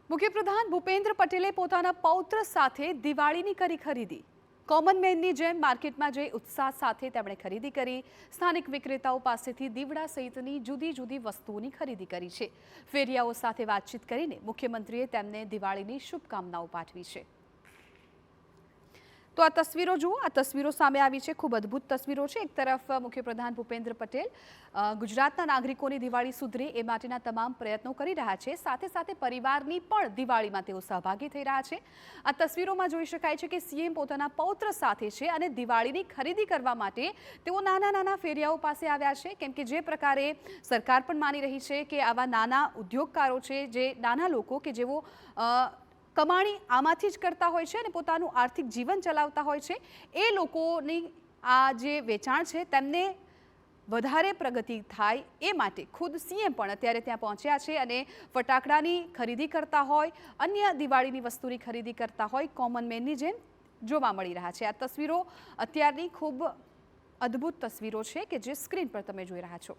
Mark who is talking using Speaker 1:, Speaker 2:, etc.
Speaker 1: મુખ્યપ્રધાન ભૂપેન્દ્ર પટેલે પોતાના પૌત્ર સાથે દિવાળીની કરી ખરીદી। કોમન મેનની જેમ માર્કેટમાં જઈ ઉત્સાહ સાથે તેમણે ખરીદી કરી। સ્થાનિક વિક્રેતાઓ પાસેથી દીવડા સહિતની જુદી જુદી વસ્તુઓની ખરીદી કરી છે। ફેરિયાઓ સાથે વાતચીત કરીને મુખ્યમંત્રીએ તેમને દિવાળીની શુભકામનાઓ પાઠવી છે। तो आ तस्वीरों जुओ, आ तस्वीरों सामे आवी छे। खूब अद्भुत तस्वीरों छे। एक तरफ मुख्यप्रधान भूपेन्द्र पटेल गुजरातना नागरिकोनी दिवाળી सुधरे ए माटेना तमाम प्रयत्नो करी रह्या छे। साथे साथे परिवारनी पण दिवाळीमां तेओ सहभागी थई रह्या छे। आ तस्वीरोमां जोई शकाय छे के सीएम पोताना पौत्र साथे छे अने दिवाळीनी खरीदी करवा माटे तेओ नाना नाना फेरियाओ पासे आव्या छे। केम के जे प्रकारे सरकार पण मानी रही छे के आवा नाना उद्योगकारो छे, जे नाना लोको के जेवो कमाणी आमांथी ज करता होय छे अने पोतानुं आर्थिक जीवन चलावता होय छे, ए लोकोनी आ जे वेचाण छे तेમને વધારે પ્રગતિ થાય એ માટે ખુદ સીએમ પણ અત્યારે ત્યાં પહોંચ્યા છે અને ફટાકડાની ખરીદી કરતા હોય, અન્ય દિવાળીની વસ્તુની ખરીદી કરતા હોય, કોમન મેનની જેમ જોવા મળી રહ્યા છે। આ તસવીરો અત્યારની ખૂબ અદ્ભુત તસવીરો છે કે જે સ્ક્રીન પર તમે જોઈ રહ્યા છો।